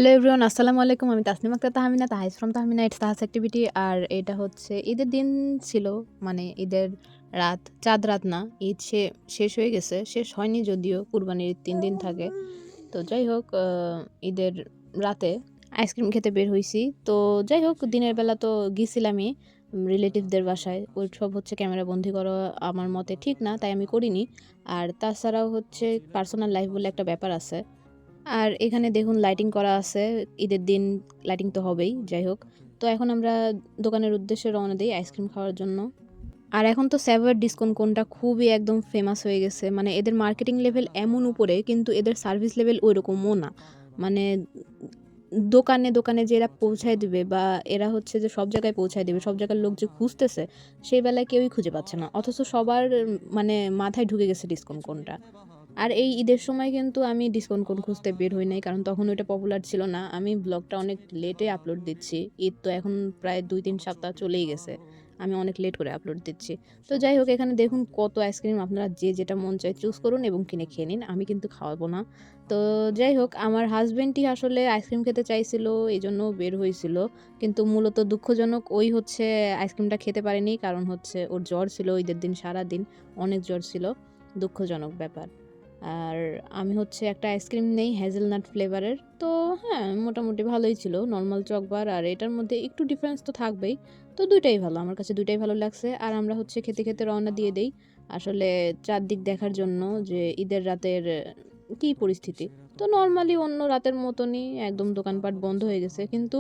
Hello everyone, আসসালামু আলাইকুম। আমি তাসনিম আক্তার তাহমিনা, তাহিজ ফ্রম তাহমিনা ইটস তাহাস অ্যাক্টিভিটি। আর এটা হচ্ছে ঈদের দিন ছিল, মানে ঈদের রাত, চাঁদ রাত না, ঈদ শেষ হয়ে গেছে, শেষ হয়নি যদিও, কুরবানির ঈদ ৩ দিন থাকে। তো যাই হোক, ঈদের রাতে আইসক্রিম খেতে বের হইছি। তো যাই হোক, দিনের বেলা তো গেছিলামই রিলেটিভদের বাসায়। ওইসব হচ্ছে ক্যামেরা বন্দি করা আমার মতে ঠিক না, তাই আমি করিনি। আর তাছাড়াও হচ্ছে পার্সোনাল লাইফ বলে একটা ব্যাপার আছে। আর এখানে দেখুন লাইটিং করা আছে। ঈদের দিন লাইটিং তো হবেই। যাই হোক, তো এখন আমরা দোকানের উদ্দেশ্যে রওনা দেই আইসক্রিম খাওয়ার জন্য। আর এখন তো সেভার ডিসকাউন্ট কোনটা খুবই একদম ফেমাস হয়ে গেছে। মানে এদের মার্কেটিং লেভেল এমন উপরে, কিন্তু এদের সার্ভিস লেভেল ওইরকমও না। মানে দোকানে দোকানে যে এরা পৌঁছায় দিবে, বা এরা হচ্ছে যে সব জায়গায় পৌঁছায় দিবে, সব জায়গার লোক যে খুঁজতেছে, সেই বেলায় কেউই খুঁজে পাচ্ছে না। অথচ সবার মানে মাথায় ঢুকে গেছে ডিসকাউন্ট কোনটা। আর এই ঈদের সময় কিন্তু আমি ডিসকাউন্ট কোড খুঁজতে বের হই নাই, কারণ তখন ওইটা পপুলার ছিল না। আমি ব্লগটা অনেক লেটে আপলোড দিচ্ছি। ঈদ তো এখন প্রায় ২-৩ সপ্তাহ চলেই গেছে। আমি অনেক লেট করে আপলোড দিচ্ছি। তো যাই হোক, এখানে দেখুন কত আইসক্রিম, আপনারা যে যেটা মন চায় চুজ করুন এবং কিনে খেয়ে নিন। আমি কিন্তু খাওয়াবো না। তো যাই হোক, আমার হাসব্যান্ডই আসলে আইসক্রিম খেতে চাইছিল, এজন্য বের হয়েছিল। কিন্তু মূলত দুঃখজনক, ওই হচ্ছে আইসক্রিমটা খেতে পারেনি, কারণ হচ্ছে ওর জ্বর ছিল ঈদের দিন সারাদিন, অনেক জ্বর ছিল। দুঃখজনক ব্যাপার। আর আমি হচ্ছে একটা আইসক্রিম নেই হ্যাজেলনাট ফ্লেভারের। তো হ্যাঁ, মোটামুটি ভালোই ছিল, নর্মাল চকবার। আর এটার মধ্যে একটু ডিফারেন্স তো থাকবেই। তো দুইটাই ভালো, আমার কাছে দুইটাই ভালো লাগছে। আর আমরা হচ্ছে খেতে খেতে রওনা দিয়ে দেই আসলে চারদিক দেখার জন্য, যে ঈদের রাতের কী পরিস্থিতি। তো নর্মালি অন্য রাতের মতনই একদম, দোকানপাট বন্ধ হয়ে গেছে। কিন্তু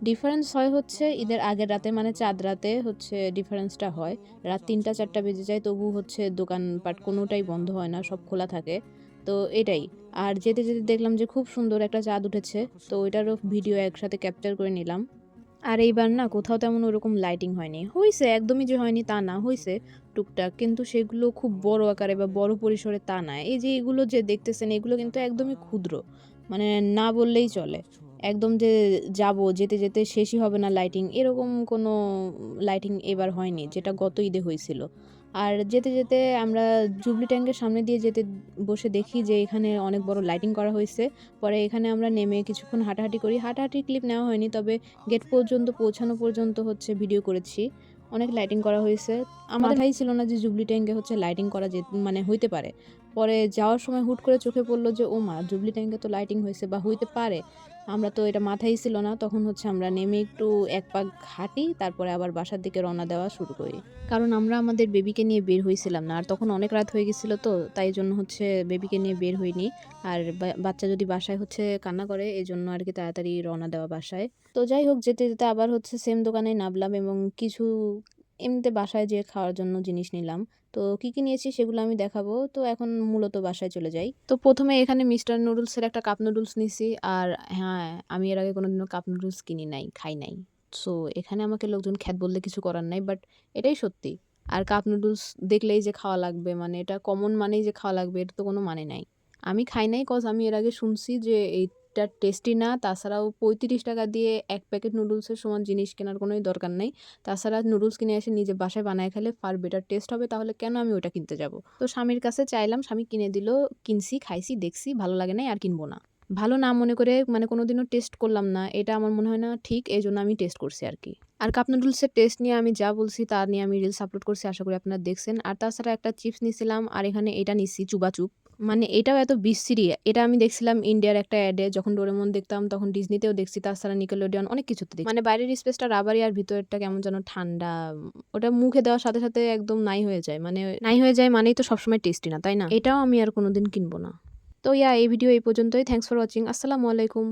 ডিফারেন্স হয় হচ্ছে ঈদের আগের রাতে, মানে চাঁদ রাতে হচ্ছে ডিফারেন্সটা হয়। রাত ৩টা-৪টা বেজে যায়, তবু হচ্ছে দোকানপাট কোনোটাই বন্ধ হয় না, সব খোলা থাকে। তো এটাই। আর যেতে যেতে দেখলাম যে খুব সুন্দর একটা চাঁদ উঠেছে। তো ওইটারও ভিডিও একসাথে ক্যাপচার করে নিলাম। আর এইবার না কোথাও তেমন ওরকম লাইটিং হয়নি। হইছে, একদমই যে হয়নি তা না, হইছে টুকটাক। কিন্তু সেগুলো খুব বড় আকারে বা বড় পরিসরে তা না। এই যে এগুলো যে দেখতেছেন, এগুলো কিন্তু একদমই ক্ষুদ্র। মানে না বললেই চলে। একদম যে যেতে যেতে শেষই হবে না লাইটিং, এরকম কোনো লাইটিং এবার হয়নি, যেটা গত ঈদে হইছিল। আর যেতে যেতে আমরা জুবলি ট্যাঙ্কের সামনে দিয়ে যেতে বসে দেখি যে এখানে অনেক বড় লাইটিং করা হইছে। পরে এখানে আমরা নেমে কিছুক্ষণ হাঁটাহাঁটি করি। হাঁটাহাঁটির ক্লিপ নেওয়া হয়নি, তবে গেট পর্যন্ত পৌঁছানো পর্যন্ত হচ্ছে ভিডিও করেছি। অনেক লাইটিং করা হয়েছে। আমাদের মাথায় ছিল না যে জুবলি ট্যাঙ্কে হচ্ছে লাইটিং করা মানে হইতে পারে। পরে যাওয়ার সময় হুট করে চোখে পড়ল যে ও মা, জুবলি ট্যাঙ্কে তো লাইটিং হয়েছে বা হইতে পারে। আমরা তো এটা মাথায় ছিল না। তখন হচ্ছে আমরা নেমে একটু এক পাক হাঁটি, তারপরে আবার বাসার দিকে রওনা দেওয়া শুরু করি। কারণ আমরা আমাদের বেবিকে নিয়ে বের হইছিলাম না। আর তখন অনেক রাত হয়ে গেছিল, তো তাই জন্য হচ্ছে বেবিকে নিয়ে বের হইনি। আর বাচ্চা যদি বাসায় হচ্ছে কান্না করে, এজন্য আর কি তাড়াতাড়ি রওনা দেওয়া বাসায়। তো যাই হোক, যেতে যেতে আবার হচ্ছে সেম দোকানে নামলাম এবং কিছু এমনিতে বাসায় যেয়ে খাওয়ার জন্য জিনিস নিলাম। তো কি কি নিয়েছি সেগুলো আমি দেখাবো। তো এখন মূলত বাসায় চলে যাই। তো প্রথমে এখানে মিস্টার নুডলসের একটা কাপ নুডলস নিছি। আর হ্যাঁ, আমি এর আগে কোনোদিনও কাপ নুডলস কিনি নাই, খাই নাই। সো এখানে আমাকে লোকজন খ্যাত বললে কিছু করার নাই, বাট এটাই সত্যি। আর কাপ নুডলস দেখলেই যে খাওয়া লাগবে, মানে এটা কমন মানেই যে খাওয়া লাগবে, এটা তো কোনো মানে নাই। আমি খাই নাই, কজ আমি এর আগে শুনছি যে এইটা টেস্টি না। তাছাড়াও ৩৫ টাকা দিয়ে ১ প্যাকেট নুডলসের সমান জিনিস কেনার কোনোই দরকার নেই। তাছাড়া নুডলস কিনে এসে নিজে বাসায় বানায় খেলে ফার বেটার টেস্ট হবে, তাহলে কেন আমি ওটা কিনতে যাব? তো স্বামীর কাছে চাইলাম, স্বামী কিনে দিল। কিনছি, খাইছি, দেখছি ভালো লাগে নাই, আর কিনবো না। ভালো না মনে করে, মানে কোনোদিনও টেস্ট করলাম না, এটা আমার মনে হয় না ঠিক, এজন্য আমি টেস্ট করছি আরকি। আর কাপ নুডলসের টেস্ট নিয়ে আমি যা বলছি তা নিয়ে আমি রিলস আপলোড করছি, আশা করি আপনারা দেখছেন। আর তাছাড়া একটা চিপস নিছিলাম, আর এখানে এটা নিছি চুবা চুপ। মানে এটাও এত বিশ্রী। এটা আমি দেখছিলাম ইন্ডিয়ার একটা অ্যাডে, যখন ডোরেমন দেখতাম তখন ডিজনিতেও দেখছি, তাছাড়া নিকেলোডিয়ন অনেক কিছুতে দেখছি। মানে বাইরের স্পেসটা রাবারি আর ভিতরেরটা কেমন যেন ঠান্ডা। ওটা মুখে দেওয়ার সাথে সাথে একদম নাই হয়ে যায়। মানে নাই হয়ে যায় মানেই তো সবসময় টেস্টি না, তাই না? এটাও আমি আর কোনোদিন কিনবো না। তো এই ভিডিও এই পর্যন্তই। Thanks for watching. আসসালামু আলাইকুম।